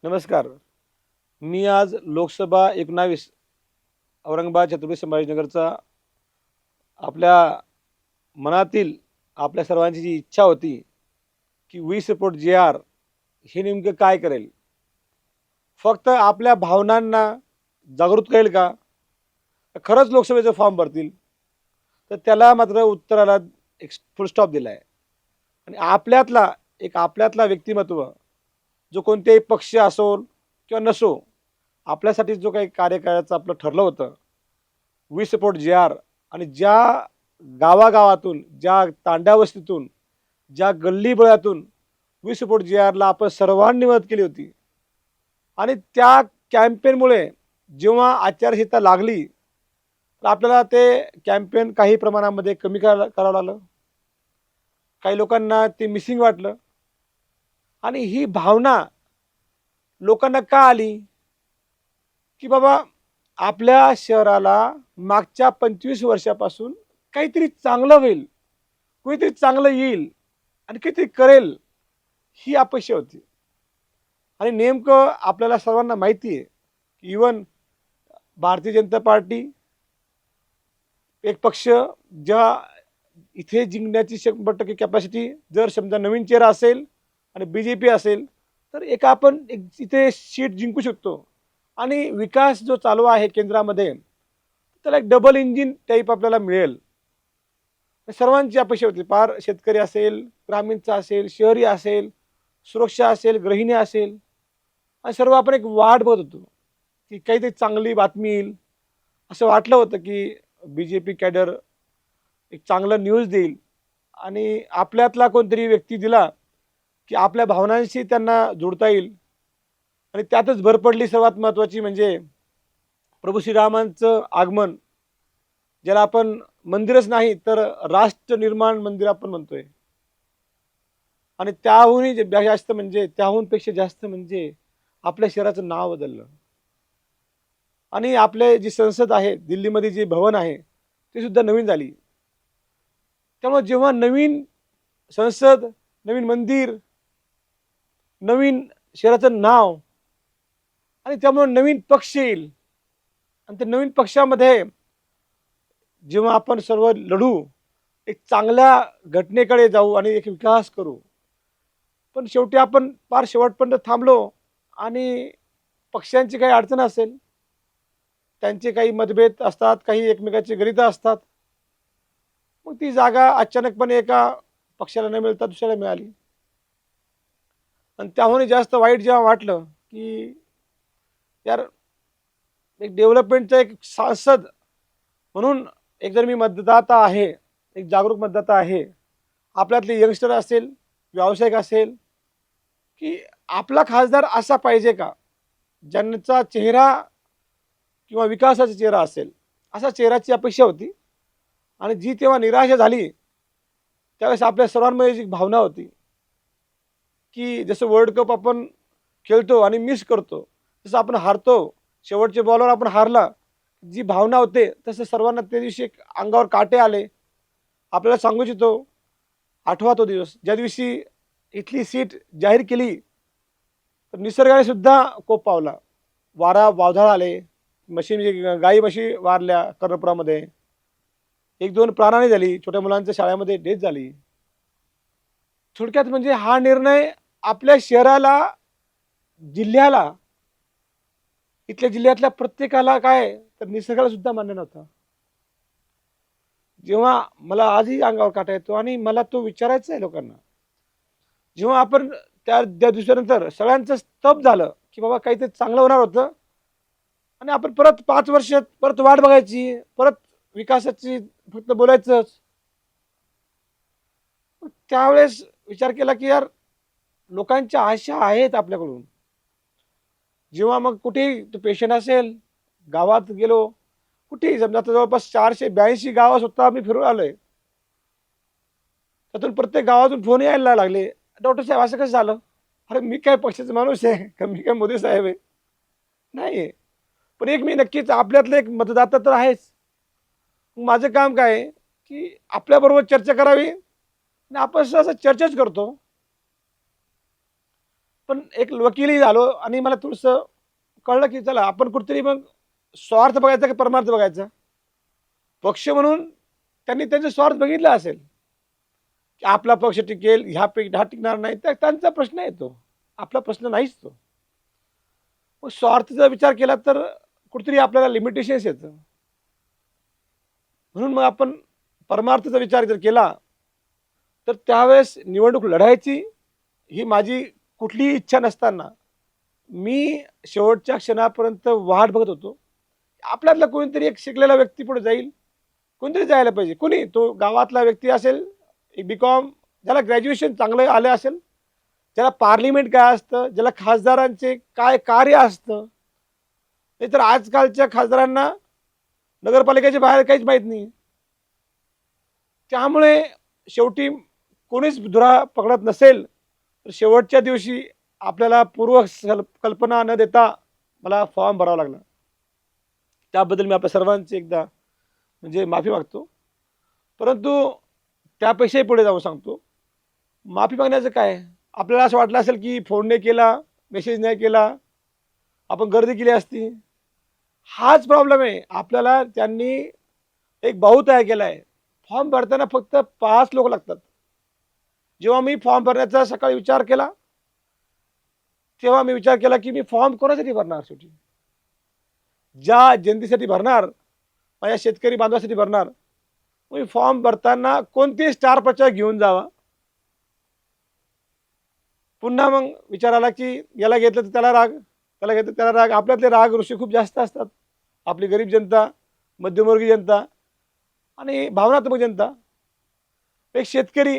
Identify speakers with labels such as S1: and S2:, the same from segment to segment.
S1: नमस्कार. मी आज लोकसभा 19 औरंगाबाद छत्रपती संभाजीनगरचा आपल्या मनातील आपल्या सर्वांची जी इच्छा होती, की वी सपोर्ट जे-आर हे नेमकं काय करेल? फक्त आपल्या भावनांना जागृत करेल का? खरंच लोकसभेचा फॉर्म भरतील? तर त्याला मात्र उत्तराला एक फुल स्टॉप दिला आहे. आणि आपल्यातला व्यक्तिमत्व जो कोणत्याही पक्ष असो किंवा नसो, आपल्यासाठी जो काही कार्य करायचं आपलं ठरलं होतं, वी सपोर्ट जे-आर आणि ज्या गावागावातून, ज्या तांड्यावस्तीतून, ज्या गल्लीबोळ्यातून वी सपोर्ट जे-आरला आपण सर्वांनी मदत केली होती आणि त्या कॅम्पेनमुळे जेव्हा आचारसंहिता लागली, तर आपल्याला ते कॅम्पेन काही प्रमाणामध्ये कमी करावं लागलं. काही लोकांना ते मिसिंग वाटलं आणि ही भावना लोकांना का आली? की बाबा आपल्या शहराला मागच्या 25 वर्षापासून काहीतरी चांगलं होईल, कुणीतरी चांगलं येईल आणि काहीतरी करेल ही अपेक्षा होती. आणि नेमकं आपल्याला सर्वांना माहिती आहे, की इव्हन भारतीय जनता पार्टी एक पक्ष ज्या इथे जिंकण्याची 100% कॅपॅसिटी जर समजा नवीन चेहरा असेल आणि बी-जे-पी असेल, तर आपण एक इथे सीट जिंकू शकतो. आणि विकास जो चालू आहे केंद्रामध्ये, त्याला एक डबल इंजिन टाईप आपल्याला मिळेल. सर्वांची अपेक्षा होती. पार शेतकरी असेल, ग्रामीणचा असेल, शहरी असेल, सुरक्षा असेल, गृहिणी असेल आणि सर्व आपण एक वाट बघत होतो, की काहीतरी चांगली बातमी येईल. असं वाटलं होतं, की बी-जे-पी कॅडर एक चांगलं न्यूज देईल आणि आपल्यातला कोणतरी व्यक्ती दिला, की आपल्या भावनांशी त्यांना जोडता येईल आणि त्यातच भर पडली सर्वात महत्त्वाची म्हणजे प्रभू श्रीरामांचं आगमन, ज्याला आपण मंदिरच नाही तर राष्ट्र निर्माण मंदिर आपण म्हणतोय. आणि त्याहूनपेक्षा जास्त म्हणजे आपल्या शहराचं नाव बदललं. आणि आपले जी संसद आहे, दिल्लीमध्ये जे भवन आहे, ते सुद्धा नवीन झाली. त्यामुळे जेव्हा नवीन संसद, नवीन मंदिर, नवीन शहराचं नाव आणि त्यामुळे नवीन पक्ष येईल आणि त्या नवीन पक्षामध्ये जेव्हा आपण सर्व लढू, एक चांगल्या घटनेकडे जाऊ आणि एक विकास करू. पण शेवटी आपण फार शेवटपर्यंत थांबलो आणि पक्षांची काही अडचण असेल, त्यांचे काही मतभेद असतात, काही एकमेकांची गणितं असतात. मग ती जागा अचानकपणे एका पक्षाला न मिळता दुसऱ्याला मिळाली. आणि त्याहूनही जास्त वाईट जेव्हा वाटलं, की यार एक डेव्हलपमेंटचा एक सांसद म्हणून एक जर मी मतदाता आहे, एक जागरूक मतदाता आहे, आपल्यातले यंगस्टर असेल, व्यावसायिक असेल, की आपला खासदार असा पाहिजे का? ज्यांचा चेहरा किंवा विकासाचा चेहरा असेल, अशा चेहऱ्याची अपेक्षा होती. आणि जी तेव्हा निराशा झाली, त्यावेळेस आपल्या सर्वांमध्ये जी भावना होती, की जसं वर्ल्ड कप आपण खेळतो आणि मिस करतो, तसं आपण हारतो, शेवटच्या बॉलवर आपण हारला, जी भावना होते, तसं सर्वांना त्या दिवशी एक अंगावर काटे आले. आपल्याला सांगू इच्छितो, आठवा तो दिवस, ज्या दिवशी इथली सीट जाहीर केली, तर निसर्गाने सुद्धा कोप पावला. वारा वावधाळ आले, गाई म्हशी वारल्या कर्णपुरामध्ये. 1-2 प्राणहानी झाली, छोट्या मुलांच्या शाळेमध्ये डेथ झाली. थोडक्यात म्हणजे हा निर्णय आपल्या शहराला, जिल्ह्याला, इथल्या जिल्ह्यातल्या प्रत्येकाला काय तर निसर्गाला सुद्धा मान्य नव्हता. जेव्हा मला आजही अंगावर काटा येतो आणि मला तो विचारायचा आहे लोकांना. जेव्हा आपण त्या दिवसानंतर सगळ्यांचं स्तब्ध झालं, की बाबा काहीतरी चांगलं होणार होतं आणि आपण परत 5 वर्ष परत वाट बघायची, परत विकासाची फक्त बोलायचंच. त्यावेळेस विचार केला, की यार लोकांच्या आशा आहेत आपल्याकडून. जेव्हा मग कुठेही पेशंट असेल, गावात गेलो, कुठेही समजा आता जवळपास 482 गावं स्वतः मी फिरून आलोय. त्यातून प्रत्येक गावातून फोन यायला लागले, "डॉक्टर साहेब असं कसं झालं?" अरे मी काय पक्षाचा माणूस आहे का मी काय मोदी साहेब आहे? नाही. पण एक मी नक्कीच आपल्यातला एक मतदाता तर आहेच. माझं काम काय आहे, की आपल्याबरोबर चर्चा करावी आणि आपण सहसा चर्चाच करतो. पण एक वकीलही झालो आणि मला थोडंसं कळलं की चला आपण कुठेतरी मग स्वार्थ बघायचा की परमार्थ बघायचा. पक्ष म्हणून त्यांनी त्यांचा स्वार्थ बघितला असेल की आपला पक्ष टिकेल, हा टिकणार नाही, तर त्यांचा प्रश्न आहे तो. आपला प्रश्न नाहीच तो. मग स्वार्थाचा विचार केला तर कुठेतरी आपल्याला लिमिटेशन्स येतं. म्हणून मग आपण परमार्थाचा विचार जर केला, तर त्यावेळेस निवडणूक लढायची ही माझी कुठलीही इच्छा नसताना मी शेवटच्या क्षणापर्यंत वाट बघत होतो. आपल्यातला कोणीतरी एक शिकलेला व्यक्ती पुढे जाईल, कोणीतरी जायला पाहिजे. कोणी तो गावातला व्यक्ती असेल, एक बी.कॉम ज्याला ग्रॅज्युएशन चांगलं आलं असेल, ज्याला पार्लिमेंट काय असतं, ज्याला खासदारांचे काय कार्य असतं. नाहीतर आजकालच्या खासदारांना नगरपालिकेच्या बाहेर काहीच माहीत नाही. त्यामुळे शेवटी कोणीच धुरा पकडत नसेल, तर शेवटच्या दिवशी आपल्याला कल्पना न देता मला फॉर्म भरावा लागला. त्याबद्दल मी आपल्या सर्वांची एकदा म्हणजे माफी मागतो. परंतु त्यापेक्षाही पुढे जाऊन सांगतो, माफी मागण्याचं काय? आपल्याला असं वाटलं असेल की फोन नाही केला, मेसेज नाही केला, आपण गर्दी केली असती. हाच प्रॉब्लेम आहे. आपल्याला त्यांनी एक भाऊ तयार केला आहे. फॉर्म भरताना फक्त 5 लोक लागतात. जेव्हा मी फॉर्म भरण्याचा सकाळी विचार केला, तेव्हा मी विचार केला की मी फॉर्म कोणासाठी भरणार शेवटी? ज्या जनतेसाठी भरणार, माझ्या शेतकरी बांधवासाठी भरणार. मी फॉर्म भरताना कोणते स्टार प्रचार घेऊन जावा? पुन्हा मग विचार आला की याला घेतलं तर त्याला राग, त्याला घेतलं त्याला राग. आपल्यातले राग ऋषी खूप जास्त असतात. आपली गरीब जनता, मध्यमवर्गीय जनता आणि भावनात्मक जनता. एक शेतकरी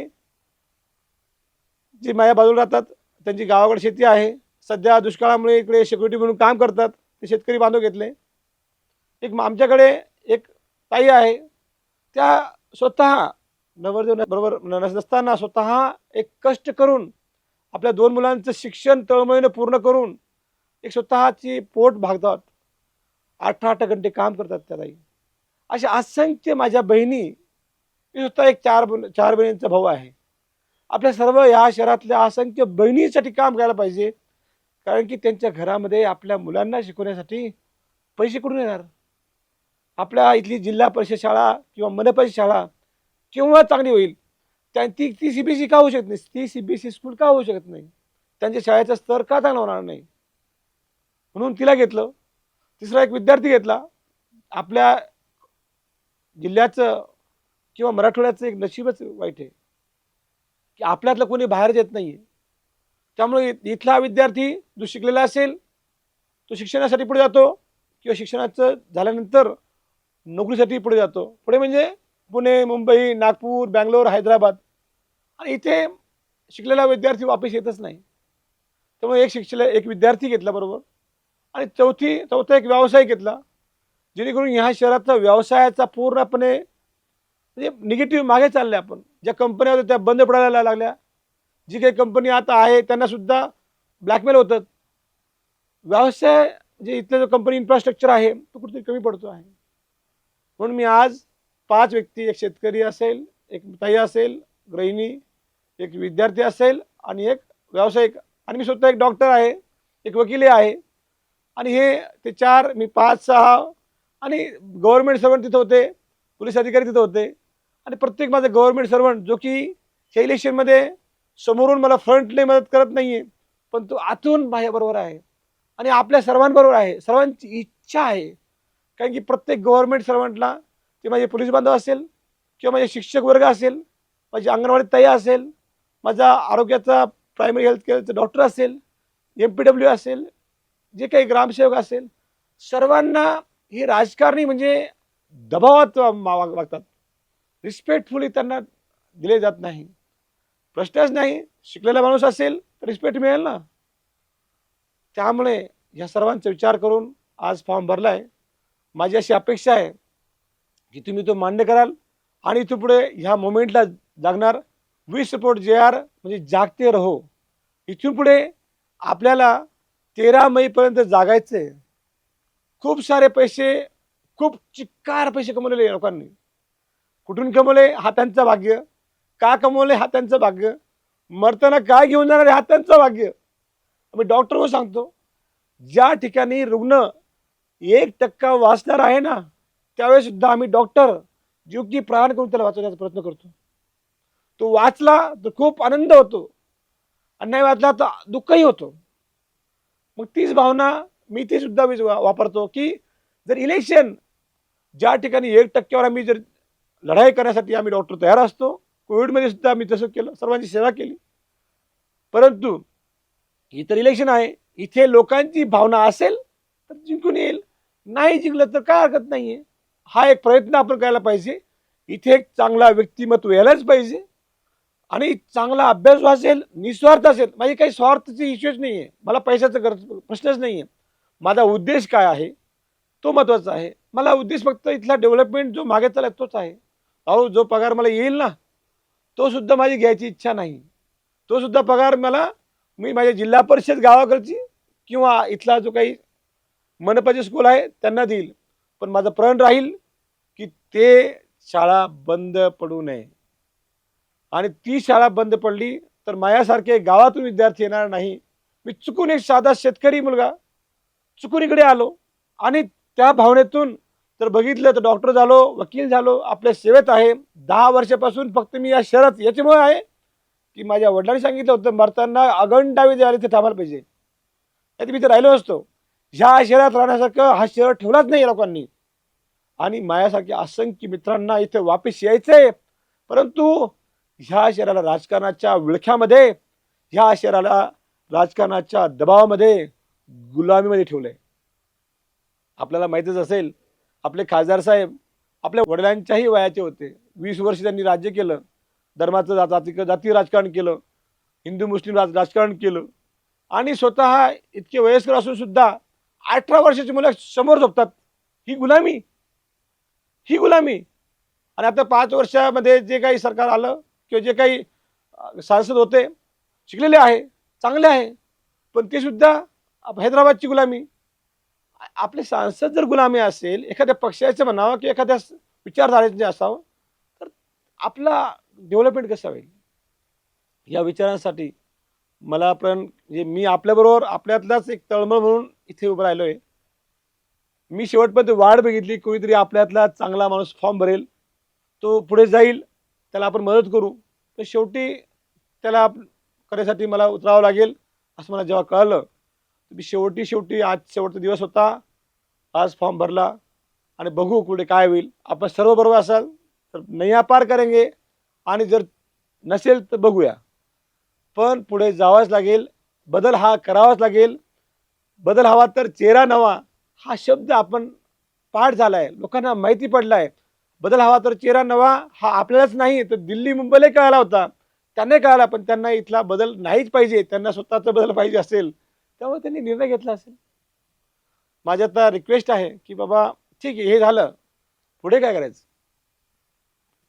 S1: जे माझ्या बाजूला राहतात, त्यांची गावाकडे शेती आहे. सध्या दुष्काळामुळे इकडे सिक्युरिटी म्हणून काम करतात. ते शेतकरी बांधव घेतले. एक आमच्याकडे एक ताई आहे, त्या स्वतः नवरदेव बरोबर नसताना स्वतः एक कष्ट करून आपल्या 2 मुलांचं शिक्षण तळमळीने पूर्ण करून एक स्वतःची पोट भागतात. 8-8 घंटे काम करतात त्या ताई. अशा असंख्य माझ्या बहिणी, मी स्वतः एक 4 बहिणींचा भाऊ आहे. आपल्या सर्व या शहरातल्या असंख्य बहिणींसाठी काम करायला पाहिजे. कारण की त्यांच्या घरामध्ये आपल्या मुलांना शिकवण्यासाठी पैसे कुठून येणार? आपल्या इथली जिल्हा परिषद शाळा किंवा मनपा शाळा केव्हा चांगली होईल? ती ती CBSE का होऊ शकत नाही? ती CBSE स्कूल का होऊ शकत नाही? त्यांच्या शाळेचा स्तर का चांगला होणार नाही? म्हणून तिला घेतलं. तिसरा एक विद्यार्थी घेतला. आपल्या जिल्ह्याचं किंवा मराठवाड्याचं एक नशीबच वाईट आहे की आपल्यातलं कोणी बाहेर येत नाही आहे. त्यामुळे इथला विद्यार्थी जो शिकलेला असेल, तो शिक्षणासाठी पुढे जातो किंवा शिक्षणाचं झाल्यानंतर नोकरीसाठी पुढे जातो. पुढे म्हणजे पुणे, मुंबई, नागपूर, बँगलोर, हैदराबाद. आणि इथे शिकलेला विद्यार्थी वापस येतच नाही. त्यामुळे एक विद्यार्थी घेतला बरोबर आणि चौथा एक व्यवसाय घेतला, जेणेकरून ह्या शहरातला व्यवसायाचा पूर्णपणे म्हणजे निगेटिव्ह मागे चालले. आपण ज्या कंपन्या होत्या त्या बंद पडायला लागल्या. जी काही कंपनी आता आहे त्यांना सुद्धा ब्लॅकमेल होतात. व्यवसाय जे इथलं जो कंपनी इन्फ्रास्ट्रक्चर आहे तो कुठेतरी कमी पडतो आहे. म्हणून मी आज 5 व्यक्ती, एक शेतकरी असेल, एक ताई असेल, गृहिणी, एक विद्यार्थी असेल आणि एक व्यावसायिक, आणि मी स्वतः एक डॉक्टर आहे, एक वकील आहे. आणि हे ते 4 मी 5-6 आणि गव्हर्नमेंट सर्वंट तिथं होते, पोलीस अधिकारी तिथं होते. आणि प्रत्येक माझं गव्हर्नमेंट सर्वंट जो की ह्या इलेक्शनमध्ये समोरून मला फ्रंटने मदत करत नाही आहे, पण तो आतून माझ्याबरोबर आहे आणि आपल्या सर्वांबरोबर आहे. सर्वांची इच्छा आहे. कारण की प्रत्येक गव्हर्नमेंट सर्वंटला, ते माझे पोलीस बांधव असेल किंवा माझे शिक्षक वर्ग असेल, माझी अंगणवाडी ताई असेल, माझा आरोग्याचा प्रायमरी हेल्थ केअरचा डॉक्टर असेल, MPW असेल, जे काही ग्रामसेवक असेल, सर्वांना हे राजकारणी म्हणजे दबावात वागतात. रिस्पेक्टफुली त्यांना दिले जात नाही. प्रश्नच नाही. शिकलेला माणूस असेल तर रिस्पेक्ट मिळेल ना. त्यामुळे ह्या सर्वांचा विचार करून आज फॉर्म भरला आहे. माझी अशी अपेक्षा आहे की तुम्ही तो मान्य कराल आणि इथून पुढे ह्या मोमेंटला जागणार. वी सपोर्ट JR म्हणजे जागते रहो. इथून पुढे आपल्याला 13 मेपर्यंत जागायचं आहे. खूप सारे पैसे, खूप चिक्कार पैसे कमवलेले लोकांनी. कुठून कमवले हा त्यांचं भाग्य, का कमवले हा त्यांचं भाग्य, मरताना काय घेऊन जाणार हा त्यांचं भाग्य. मी डॉक्टर हो सांगतो, ज्या ठिकाणी रुग्ण 1% वाचणार आहे ना, त्यावेळेस सुद्धा आम्ही डॉक्टर जीव की प्राण करून त्याला वाचवण्याचा प्रयत्न करतो. तो वाचला तर खूप आनंद होतो आणि नाही वाचला तर दुःखही होतो. मग तीच भावना मी ती सुद्धा वापरतो, की जर इलेक्शन ज्या ठिकाणी 1%वर आम्ही जर लढाई करण्यासाठी आम्ही डॉक्टर तयार असतो. कोविडमध्ये सुद्धा आम्ही तसं केलं, सर्वांची सेवा केली. परंतु इतर इलेक्शन आहे, इथे लोकांची भावना असेल तर जिंकून येईल, नाही जिंकलं तर काय हरकत नाहीये. हा एक प्रयत्न आपण करायला पाहिजे. इथे एक चांगला व्यक्तिमत्व यायलाच पाहिजे आणि चांगला अभ्यास असेल, निस्वार्थ असेल. माझी काही स्वार्थाची इश्यूच नाहीये, मला पैशाचा गरज प्रश्नच नाहीये. माझा उद्देश काय आहे तो महत्वाचा आहे. मला उद्देश फक्त इथला डेव्हलपमेंट जो मागे चालला तोच आहे. अहो जो पगार मला येईल ना, तो सुद्धा माझी घ्यायची इच्छा नाही. तो सुद्धा पगार मी माझ्या जिल्हा परिषद गावाकडची किंवा इथला जो काही मनपाची स्कूल आहे त्यांना देईल. पण माझं प्रण राहील की ते शाळा बंद पडू नये आणि ती शाळा बंद पडली तर माझ्यासारखे गावातून विद्यार्थी येणार नाही. मी चुकून एक साधा शेतकरी मुलगा चुकून इकडे आलो आणि त्या भावनेतून जर बघितलं तर डॉक्टर झालो, वकील झालो, आपल्या सेवेत आहे. 10 वर्षापासून फक्त मी या शहरात याच्यामुळे आहे की माझ्या वडिलांनी सांगितलं होतं मरताना अगंडावी द्यायला तिथे थांबायला पाहिजे. नाही मी तर राहिलो असतो. ह्या शहरात राहण्यासारखं हा शहर ठेवलाच नाही लोकांनी आणि माझ्यासारखे असंख्य मित्रांना इथे वापस यायचंय. परंतु ह्या शहराला राजकारणाच्या विळख्यामध्ये, ह्या शहराला राजकारणाच्या दबावामध्ये, गुलामीमध्ये ठेवलंय. आपल्याला माहितच असेल, आपले खासदार साहेब आपल्या वडिलांच्याही वयाचे होते. 20 वर्ष त्यांनी राज्य केलं. धर्माचं जाती राजकारण केलं, हिंदू मुस्लिम राजकारण केलं आणि स्वतः इतके वयस्कर असून सुद्धा 18 वर्षाची मुलं समोर झोपतात. ही गुलामी, ही गुलामी. आणि आता 5 वर्षामध्ये जे काही सरकार आलं किंवा जे काही सांसद होते शिकलेले आहे, चांगले आहे, पण ते सुद्धा हैदराबादची गुलामी. आपले सांसद जर गुलामी असेल, एखाद्या पक्षाचं म्हणावं किंवा एखाद्या विचारधारेचे असावं, तर आपला डेव्हलपमेंट कसं होईल या विचारांसाठी मला पण मी आपल्याबरोबर आपल्यातलाच एक तळमळ म्हणून इथे उभं राहिलोय. मी शेवटपर्यंत वाट बघितली, कोणीतरी आपल्यातला चांगला माणूस फॉर्म भरेल, तो पुढे जाईल, त्याला आपण मदत करू. तर शेवटी त्याला करण्यासाठी मला उतरावं लागेल असं मला जेव्हा कळलं, मी शेवटी आज शेवटचा दिवस होता, आज फॉर्म भरला आणि बघू कुठे काय होईल. आपण सर्व बरोबर असाल तर नैया पार करेंगे आणि जर नसेल तर बघूया. पण पुढे जावंच लागेल, बदल हा करावाच लागेल. बदल हवा तर चेहरा नवा हा शब्द आपण पाठ झालाय, लोकांना माहिती पडलाय. बदल हवा तर चेहरा नवा हा आपल्यालाच नाही तर दिल्ली मुंबईला कळाला होता, त्यांना कळाला. पण त्यांना इथला बदल नाहीच पाहिजे, त्यांना स्वतःचा बदल पाहिजे असेल त्यामुळे त्यांनी निर्णय घेतला असेल. माझी आता रिक्वेस्ट आहे की बाबा ठीक आहे, हे झालं, पुढे काय करायचं.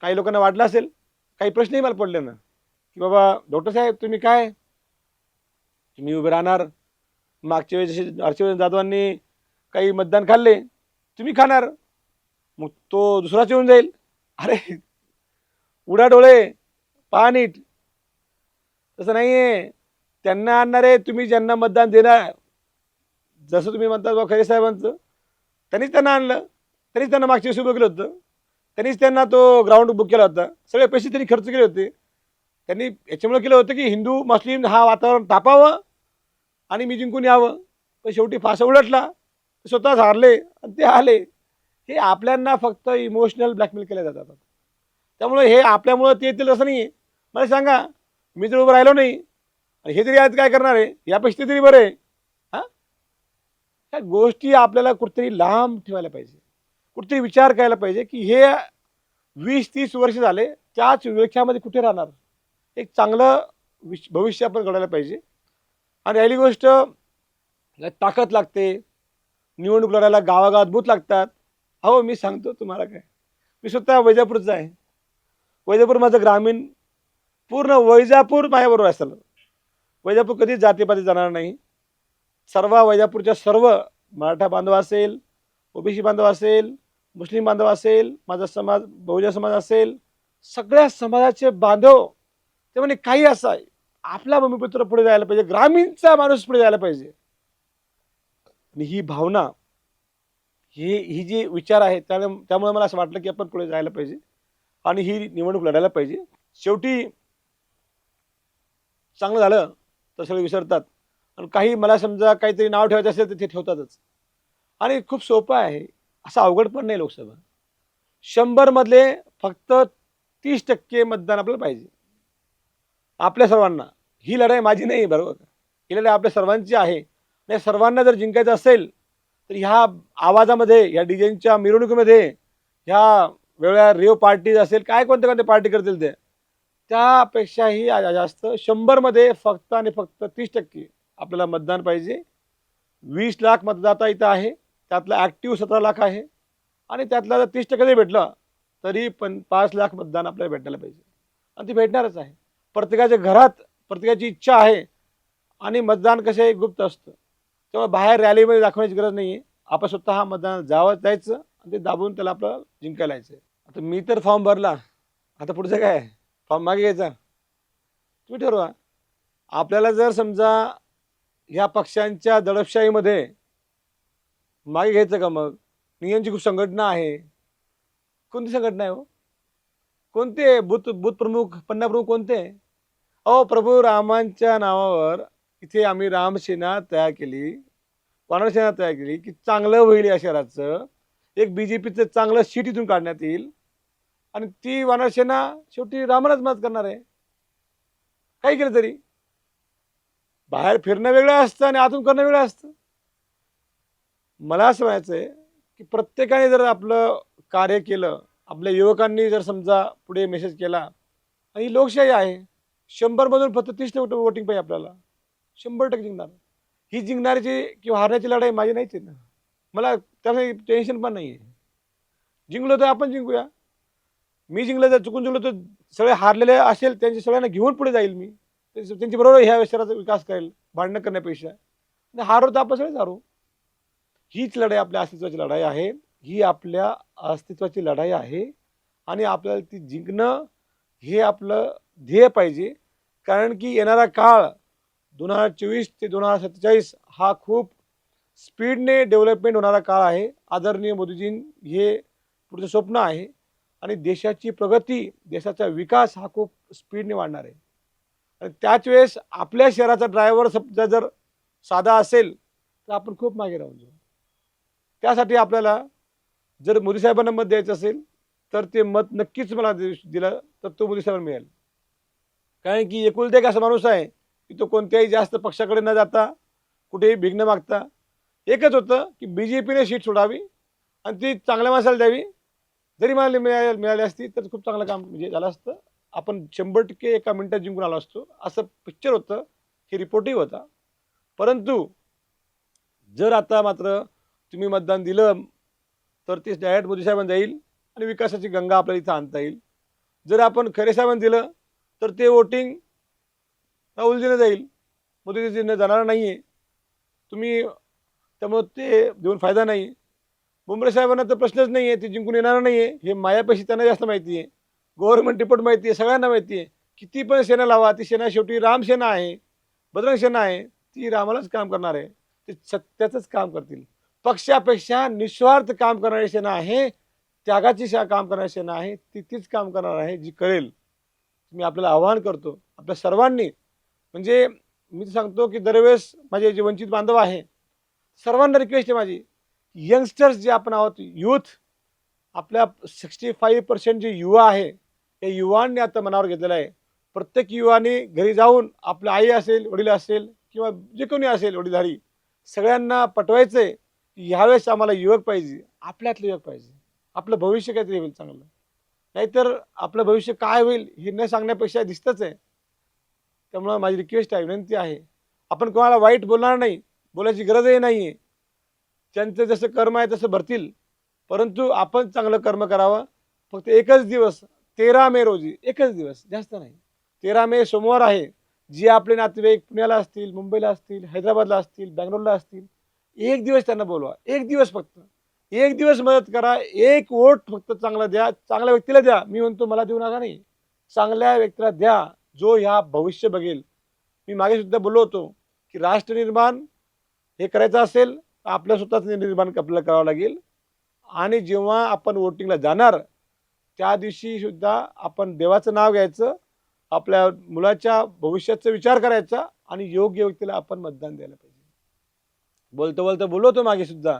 S1: काही लोकांना वाटलं असेल, काही प्रश्नही मला पडले ना की बाबा डॉक्टर साहेब तुम्ही उभे राहणार. मागच्या वेळेस जसे हर्षवर्धन जाधवांनी काही मतदान खाल्ले, तुम्ही खाणार, मग तो दुसराच येऊन जाईल. अरे उडा डोळे पहा नीट, तसं नाहीये. त्यांना आणणारे तुम्ही ज्यांना मतदान देणार, जसं तुम्ही म्हणता बाबा खरे साहेबांचं, त्यांनीच त्यांना आणलं, त्यांनीच त्यांना मागच्या वेळेस उभं केलं होतं, त्यांनीच त्यांना तो ग्राउंड बुक केला होता, सगळे पैसे त्यांनी खर्च केले होते. त्यांनी याच्यामुळे केलं होतं की हिंदू मुस्लिम हा वातावरण तापावं आणि मी जिंकून यावं. पण शेवटी फासा उलटला, स्वतःच हारले आणि ते आले. हे आपल्यांना फक्त इमोशनल ब्लॅकमेल केले जातात. त्यामुळे हे आपल्यामुळं ते येतील असं नाही आहे. मला सांगा, मी जर उभं राहिलो नाही हे तरी आज काय करणार आहे, यापेक्षा तरी बरं आहे. हां, ह्या गोष्टी आपल्याला कुठेतरी लांब ठेवायला पाहिजे, कुठेतरी विचार करायला पाहिजे की हे 20-30 वर्ष झाले त्याच विवेकामध्ये कुठे राहणार. एक चांगलं भविष्य आपण घडवायला पाहिजे. आणि राहिली गोष्ट, ताकद लागते, निवडणूक लढायला गावागावात बूथ लागतात. अहो मी सांगतो तुम्हाला काय, मी स्वतः वैजापूरचा आहे. वैजापूर माझं ग्रामीण, पूर्ण वैजापूर माझ्याबरोबर असेल. वैजापूर कधीच जातीपाती जाणार नाही. सर्व वैजापूरच्या सर्व मराठा बांधव असेल, ओबीसी बांधव असेल, मुस्लिम बांधव असेल, माझा समाज बहुजन समाज असेल, सगळ्या समाजाचे बांधव ते म्हणे काही असा आपला भूमिपुत्र पुढे जायला पाहिजे, ग्रामीणचा माणूस पुढे जायला पाहिजे. आणि ही भावना, ही जी विचार आहे त्यामुळे मला असं वाटलं की आपण पुढे जायला पाहिजे आणि ही निवडणूक लढायला पाहिजे. शेवटी चांगलं झालं तर सगळे विसरतात आणि काही मला समजा काहीतरी नाव ठेवायचं असेल तर ते ठेवतातच. आणि खूप सोपं आहे, असं अवघड पण नाही लोकसभा. 100 मधले फक्त 30% मतदान आपल्याला पाहिजे, आपल्या सर्वांना. ही लढाई माझी नाही, बरोबर का? ही लढाई आपल्या सर्वांची आहे. या सर्वांना जर जिंकायचं असेल तर ह्या आवाजामध्ये, ह्या डीजेच्या मिरवणुकीमध्ये, ह्या वेगळ्या रेव पार्टीज असेल, काय कोणत्या कोणत्या पार्टी करतील ते, त्यापेक्षाही जास्त 100 मध्ये फक्त आणि फक्त 30% आपल्याला मतदान पाहिजे. 20 लाख मतदाता इथं आहे, त्यातलं ॲक्टिव्ह 17 लाख आहे आणि त्यातला जर 30% जरी भेटलं तरी पण 5 लाख मतदान आपल्याला भेटायला पाहिजे आणि ती भेटणारच आहे. प्रत्येकाच्या घरात प्रत्येकाची इच्छा आहे आणि मतदान कसं आहे, गुप्त असतं. त्यामुळे बाहेर रॅलीमध्ये दाखवण्याची गरज नाही आहे. आपण स्वतः मतदान जायचं आणि ते दाबून त्याला आपलं जिंकायला यायचं. आता मी तर फॉर्म भरला, आता पुढचं काय? फॉर्म मागे घ्यायचा, तुम्ही ठरवा. आपल्याला जर समजा ह्या पक्षांच्या दडपशाहीमध्ये मागे घ्यायचं का, मग नियमची खूप संघटना आहे. कोणती संघटना आहे हो? कोणते बूथ बूथ प्रमुख, पन्ना प्रमुख कोणते? अहो, प्रभू रामांच्या नावावर इथे आम्ही रामसेना तयार केली, वानरसेना तयार केली की चांगलं होईल या शहराचं. एक BJPचं चांगलं सीट इथून काढण्यात येईल आणि ती वानरसेना शेवटी रामालाच मदत करणार आहे. काही केलं तरी बाहेर फिरणं वेगळं असतं आणि आतून करणं वेगळं असतं. मला असं म्हणायचं आहे की प्रत्येकाने जर आपलं कार्य केलं, आपल्या युवकांनी जर समजा पुढे मेसेज केला, आणि ही लोकशाही आहे. 100 मधून फक्त 30% वोटिंग पाहिजे आपल्याला. 100% जिंकणार. ही जिंकणारीची किंवा हारण्याची लढाई माझी नाहीच आहे ना. मला त्याचं टेन्शन पण नाही आहे. जिंकलो तर आपण जिंकूया. मी जिंकलं तर चुकून जिंकलो तर सगळे हारलेले असेल त्यांच्या सगळ्यांना घेऊन पुढे जाईल मी. त्यांची बरोबर ह्या शहराचा विकास करेल, भांडणं करण्यापेक्षा. आणि हारो तर आपण सगळेच हारू. हीच लढाई आपल्या अस्तित्वाची लढाई आहे. ही आपल्या अस्तित्वाची लढाई आहे आणि आपल्याला ती जिंकणं हे आपलं ध्येय पाहिजे. कारण की येणारा काळ 2024 ते 2047 हा खूप स्पीडने डेव्हलपमेंट होणारा काळ आहे. आदरणीय मोदीजी हे पुढचं स्वप्न आहे आणि देशाची प्रगती, देशाचा विकास हा खूप स्पीडने वाढणार आहे. आणि त्याच वेळेस आपल्या शहराचा ड्रायव्हर समजा जर साधा असेल तर आपण खूप मागे राहून जाऊ. त्यासाठी आपल्याला जर मोदी साहेबांना मत द्यायचं असेल तर ते मत नक्कीच मला दिलं तर तो मोदी साहेबांना मिळेल. कारण की एकुलता एक असा माणूस आहे की तो कोणत्याही जास्त पक्षाकडे न जाता, कुठेही भीक न मागता, एकच होतं की BJPने सीट सोडावी आणि ती चांगल्या माणसाला द्यावी. जरी मला मिळाली असती तर खूप चांगलं काम म्हणजे झालं असतं. आपण 100% एका मिनिटात जिंकून आलो असतो, असं पिक्चर होतं. हे रिपोर्टही होता. परंतु जर आता मात्र तुम्ही मतदान दिलं तर ते डायरेक्ट मोदी साहेबांना जाईल आणि विकासाची गंगा आपल्याला इथं आणता येईल. जर आपण खरे साहेबांना दिलं तर ते वोटिंग राहुलजीनं जाईल, मोदीजीनं जाणार नाही आहे. तुम्ही त्यामुळे ते देऊन फायदा नाही. बुमरे साहेबांना तर प्रश्नच नाही आहे, ते जिंकून येणार नाही आहे. हे मायापाशी त्यांना जास्त माहिती आहे. गव्हर्नमेंट रिपोर्ट माहिती आहे, सगळ्यांना माहिती आहे. किती पण सेना लावा, ती सेना शेवटी रामसेना आहे, बजरंग सेना आहे. ती रामालाच काम करणार आहे. ते सत्याचंच काम करतील. पक्षापेक्षा निस्वार्थ काम करणारी सेना आहे, त्यागाची काम करणारी सेना आहे. ती तीच काम करणार आहे जी करेल. मी आपल्याला आवाहन करतो आपल्या सर्वांनी. म्हणजे मी सांगतो की दरवेळेस माझे जे वंचित बांधव आहे सर्वांना रिक्वेस्ट आहे माझी, यंगस्टर्स जे आपण आहोत, यूथ, आपल्या 65% जे युवा आहे त्या युवांनी आता मनावर घेतलेलं आहे. प्रत्येक युवाने घरी जाऊन आपल्या आई असेल, वडील असेल किंवा जे कोणी असेल वडीलधारी, सगळ्यांना पटवायचं आहे की ह्यावेळेस आम्हाला युवक पाहिजे, आपल्यातलं युवक पाहिजे. आपलं भविष्य काहीतरी होईल चांगलं. नाहीतर आपलं भविष्य काय होईल हे न सांगण्यापेक्षा दिसतंच आहे. त्यामुळं माझी रिक्वेस्ट आहे, विनंती आहे, आपण कोणाला वाईट बोलणार नाही, बोलायची गरजही नाही आहे. त्यांचं जसं कर्म आहे तसं भरतील, परंतु आपण चांगलं कर्म करावं. फक्त एकच दिवस 13 मे रोजी, एकच दिवस, जास्त नाही, 13 मे सोमवार आहे. जे आपले नातेवाईक पुण्याला असतील, मुंबईला असतील, हैदराबादला असतील, बँगलोरला असतील, एक दिवस त्यांना बोलवा. एक दिवस फक्त, एक दिवस मदत करा. एक वोट फक्त चांगला द्या, चांगल्या व्यक्तीला द्या. मी म्हणतो मला देऊ नका नाही, चांगल्या व्यक्तीला द्या जो ह्या भविष्य बघेल. मी मागे सुद्धा बोललो होतो की राष्ट्र निर्माण हे करायचं असेल तर आपल्या स्वतःच निर्माण आपल्याला करावं लागेल. आणि जेव्हा आपण वोटिंगला जाणार त्या दिवशी सुद्धा आपण देवाचं नाव घ्यायचं, आपल्या मुलाच्या भविष्याचा विचार करायचा आणि योग्य व्यक्तीला आपण मतदान द्यायला पाहिजे. बोलते बोलते बोलो तो मागे सुद्धा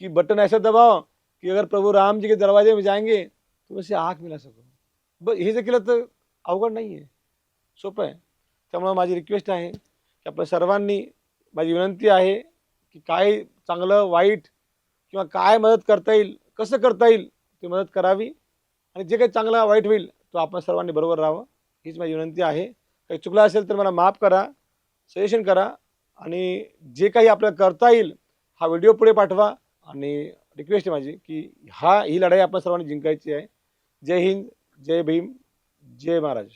S1: कि बटन ऐसा दबाओ कि अगर प्रभु राम जी के दरवाजे में जाएंगे तो उसे आँख मिला सको. हे जर केलं तर अवघड नाही आहे, सोपं आहे. त्यामुळे माझी रिक्वेस्ट आहे की आपल्या सर्वांनी, माझी विनंती आहे की काय चांगलं वाईट किंवा काय मदत करता येईल, कसं करता येईल ती मदत करावी आणि जे काही चांगला वाईट होईल तो आपण सर्वांनी बरोबर राहावं, हीच माझी विनंती आहे. काही चुकलं असेल तर मला माफ करा, सजेशन करा आणि जे काही आपल्याला करता येईल हा व्हिडिओ पुढे पाठवा. आणि रिक्वेस्ट आहे माझी की ही लढाई आपण सर्वांनी जिंकायची आहे. जय हिंद, जय भीम, जय महाराज.